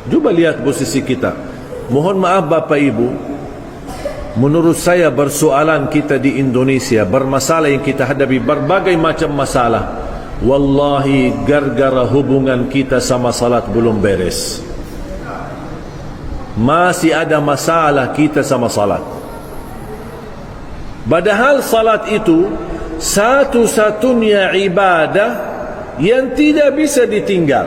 Cuba lihat posisi kita. Mohon maaf Bapak Ibu, menurut saya persoalan kita di Indonesia, bermasalah yang kita hadapi, berbagai macam masalah, wallahi gara-gara hubungan kita sama salat belum beres. Masih ada masalah kita sama salat. Padahal salat itu satu-satunya ibadah yang tidak bisa ditinggal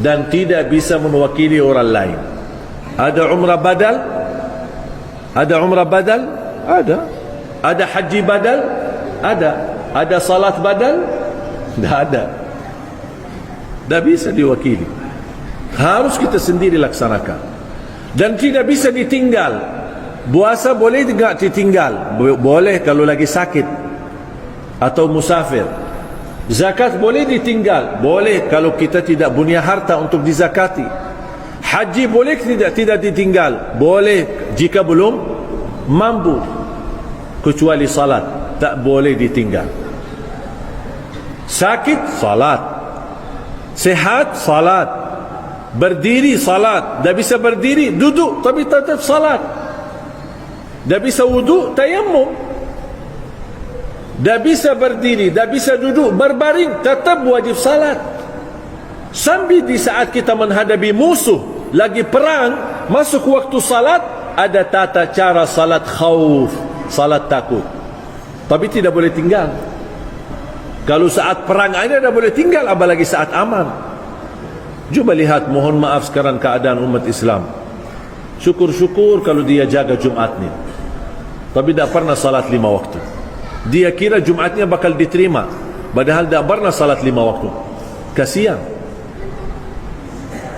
dan tidak bisa mewakili orang lain. Ada umrah badal? Ada umrah badal? Ada. Ada haji badal? Ada. Ada salat badal? Tidak ada. Tidak bisa diwakili. Harus kita sendiri laksanakan. Dan tidak bisa ditinggal. Puasa boleh tidak ditinggal? Boleh kalau lagi sakit atau musafir. Zakat boleh ditinggal? Boleh kalau kita tidak punya harta untuk dizakati. Haji boleh tidak ditinggal? Boleh jika belum mampu. Kecuali salat tak boleh ditinggal. Sakit, salat. Sehat, salat. Berdiri, salat. Tak bisa berdiri, duduk tapi tetap salat. Tak bisa wudu, tayammum. Tak bisa berdiri, tak bisa duduk, berbaring, tetap wajib salat. Sambil di saat kita menghadapi musuh, lagi perang, masuk waktu salat, ada tata cara salat khauf, salat takut. Tapi tidak boleh tinggal. Kalau saat perang ada tak boleh tinggal, apalagi saat aman. Cuba lihat, mohon maaf sekarang keadaan umat Islam. Syukur-syukur kalau dia jaga Jumat ni, tapi tak pernah salat 5 waktu. Dia kira Jumatnya bakal diterima, padahal tak pernah salat 5 waktu. Kasihan.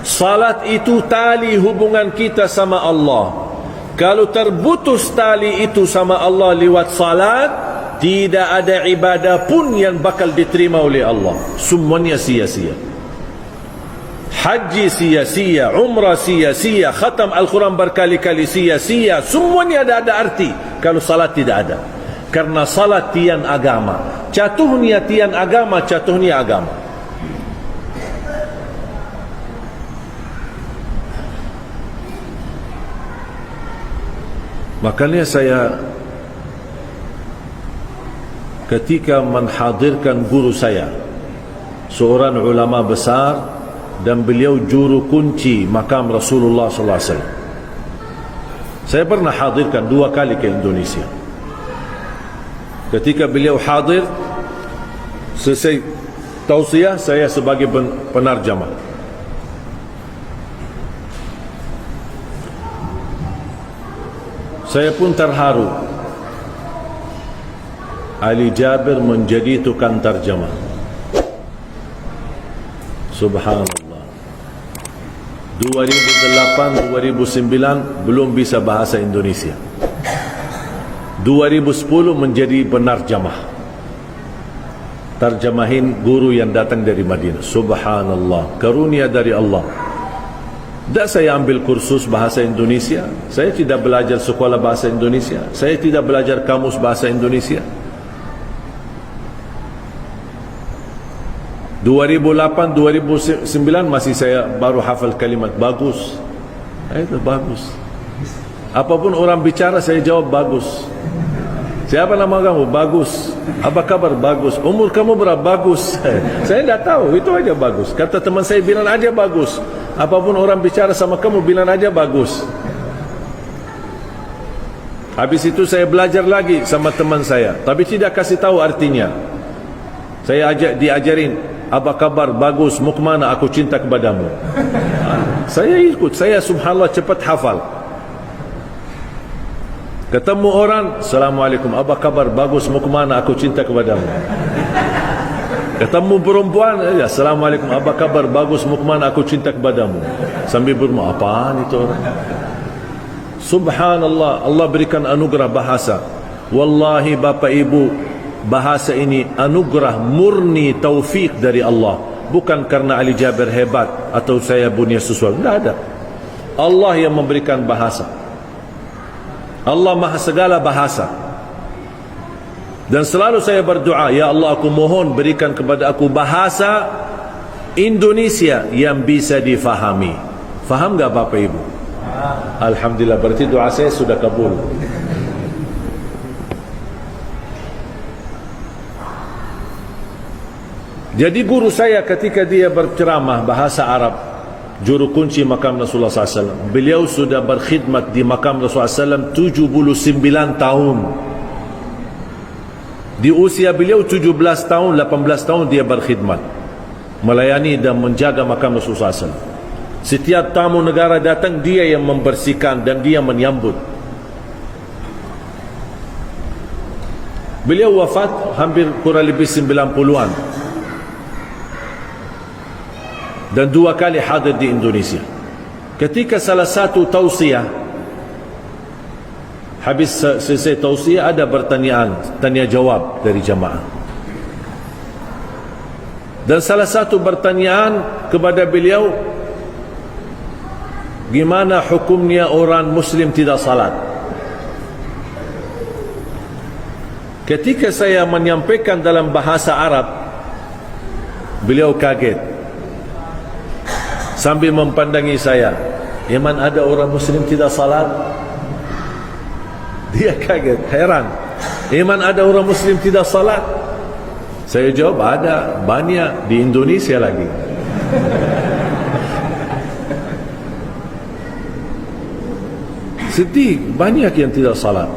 Salat itu tali hubungan kita sama Allah. Kalau terputus tali itu sama Allah lewat salat, tidak ada ibadah pun yang bakal diterima oleh Allah. Semuanya sia-sia. Haji sia-sia, umrah sia-sia, khatam Al-Quran berkali-kali sia-sia. Semuanya ada arti kalau salat tidak ada. Karena salat tiang agama. Jatuhnya tiang agama, jatuhnya agama. Makanya saya ketika menghadirkan guru saya, seorang ulama besar, dan beliau juru kunci makam Rasulullah sallallahu alaihi wasallam. Saya pernah hadirkan 2 kali ke Indonesia. Ketika beliau hadir, selesai tausiah, saya sebagai penarjamah. Saya pun terharu. Ali Jabir menjadi tukang tarjamah. Subhanallah. 2008, 2009 belum bisa bahasa Indonesia. 2010 menjadi penarjamah. Tarjamahin guru yang datang dari Madinah. Subhanallah, karunia dari Allah. Tak saya ambil kursus bahasa Indonesia. Saya tidak belajar sekolah bahasa Indonesia. Saya tidak belajar kamus bahasa Indonesia. 2008, 2009 masih saya baru hafal kalimat bagus. Itu bagus. Apapun orang bicara saya jawab bagus. Siapa nama kamu? Bagus. Apa kabar? Bagus. Umur kamu berapa? Bagus. Saya tidak tahu, itu aja bagus. Kata teman saya, bilang aja bagus. Apapun orang bicara sama kamu, bilang aja bagus. Habis itu saya belajar lagi sama teman saya, tapi tidak kasih tahu artinya. Saya diajarin, apa kabar? Bagus. Mau kemana? Aku cinta kepadamu. Saya ikut. Saya subhanallah cepat hafal. Ketemu orang, Assalamualaikum, apa kabar? Bagus. Mau kemana? Aku cinta kepadamu. Ketemu perempuan, Assalamualaikum, apa kabar? Bagus. Mau kemana? Aku cinta kepadamu. Sambil bermau, apaan itu orang? Subhanallah, Allah berikan anugerah bahasa. Wallahi Bapak Ibu, bahasa ini anugerah murni, taufik dari Allah. Bukan karena Ali Jabir hebat atau saya punya sesuatu. Tidak ada. Allah yang memberikan bahasa. Allah maha segala bahasa. Dan selalu saya berdoa, ya Allah, aku mohon berikan kepada aku bahasa Indonesia yang bisa difahami. Faham tak Bapak Ibu? Alhamdulillah, berarti doa saya sudah kabul. Jadi guru saya ketika dia berceramah bahasa Arab, juru kunci makam Rasulullah SAW, beliau sudah berkhidmat di makam Rasulullah SAW 79 tahun. Di usia beliau 17 tahun, 18 tahun dia berkhidmat, melayani dan menjaga makam Rasulullah SAW. Setiap tamu negara datang, dia yang membersihkan dan dia menyambut. Beliau wafat hampir kurang lebih 90-an, dan 2 kali hadir di Indonesia. Ketika salah satu tausiah, habis selesai tausiah, ada pertanyaan, tanya jawab dari jamaah. Dan salah satu pertanyaan kepada beliau, gimana hukumnya orang Muslim tidak salat? Ketika saya menyampaikan dalam bahasa Arab, beliau kaget sambil mempandangi saya. Iman ada orang Muslim tidak salat? Dia kaget, heran. Iman ada orang Muslim tidak salat? Saya jawab, ada, banyak di Indonesia lagi. Sedih, banyak yang tidak salat.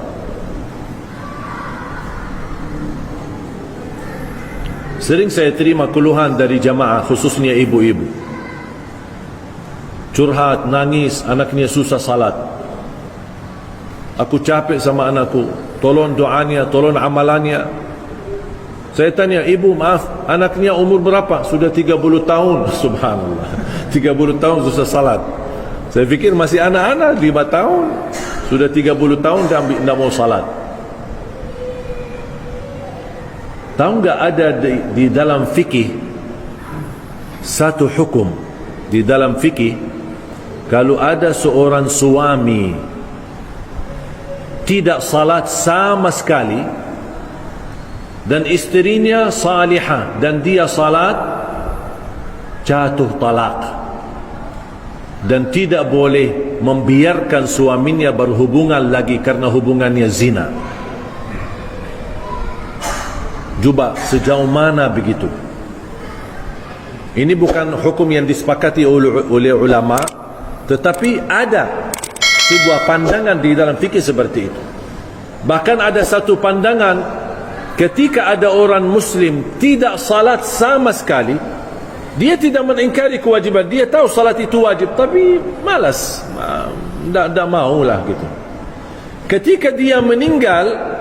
Sering saya terima keluhan dari jamaah, khususnya ibu-ibu, curhat, nangis, anaknya susah salat. Aku capek sama anakku, tolong doanya, tolong amalannya. Saya tanya, ibu maaf, anaknya umur berapa? Sudah 30 tahun. Subhanallah, 30 tahun susah salat. Saya fikir masih anak-anak, 5 tahun. Sudah 30 tahun dia tidak mau salat. Tahu enggak, ada di dalam fikih satu hukum. Di dalam fikih, kalau ada seorang suami tidak salat sama sekali dan istrinya salihah dan dia salat, jatuh talak, dan tidak boleh membiarkan suaminya berhubungan lagi karena hubungannya zina. Coba sejauh mana begitu? Ini bukan hukum yang disepakati oleh ulama, tetapi ada sebuah pandangan di dalam fikih seperti itu. Bahkan ada satu pandangan, ketika ada orang Muslim tidak salat sama sekali, dia tidak mengingkari kewajiban, dia tahu salat itu wajib, tapi malas, tidak maulah gitu. Ketika dia meninggal,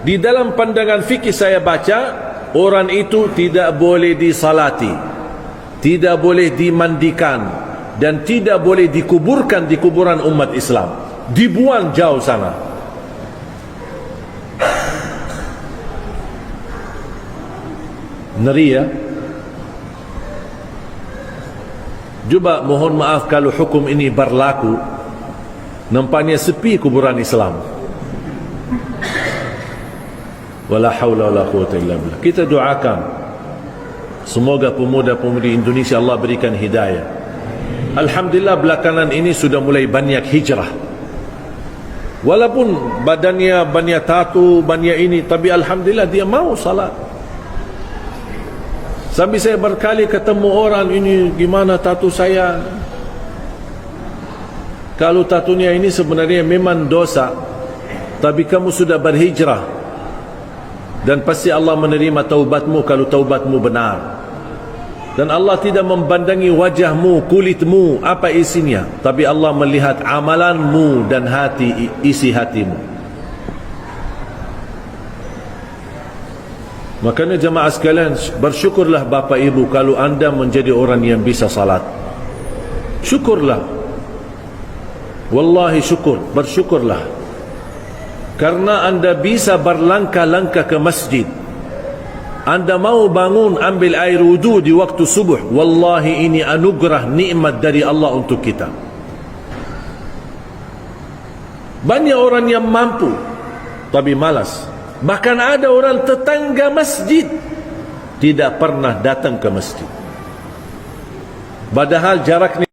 di dalam pandangan fikih saya baca, orang itu tidak boleh disalati, tidak boleh dimandikan, dan tidak boleh dikuburkan di kuburan umat Islam, dibuang jauh sana. Ngeri ya. Coba mohon maaf kalau hukum ini berlaku, nampaknya sepi kuburan Islam. Wala haula wala quwwata illa billah. Kita doakan semoga pemuda-pemudi Indonesia Allah berikan hidayah. Alhamdulillah belakangan ini sudah mulai banyak hijrah. Walaupun badannya banyak tatu, banyak ini, tapi alhamdulillah dia mau salat. Sampai saya berkali ketemu orang, ini gimana tatu saya? Kalau tatunya ini sebenarnya memang dosa, tapi kamu sudah berhijrah, dan pasti Allah menerima taubatmu kalau taubatmu benar. Dan Allah tidak membandangi wajahmu, kulitmu, apa isinya, tapi Allah melihat amalanmu dan hati, isi hatimu. Makanya jemaah sekalian, bersyukurlah Bapak Ibu kalau anda menjadi orang yang bisa salat. Syukurlah, wallahi syukur, bersyukurlah. Karena anda bisa berlangkah-langkah ke masjid, anda mau bangun ambil air wudu di waktu subuh, wallahi ini anugerah, nikmat dari Allah untuk kita. Banyak orang yang mampu tapi malas. Bahkan ada orang tetangga masjid tidak pernah datang ke masjid. Padahal jarak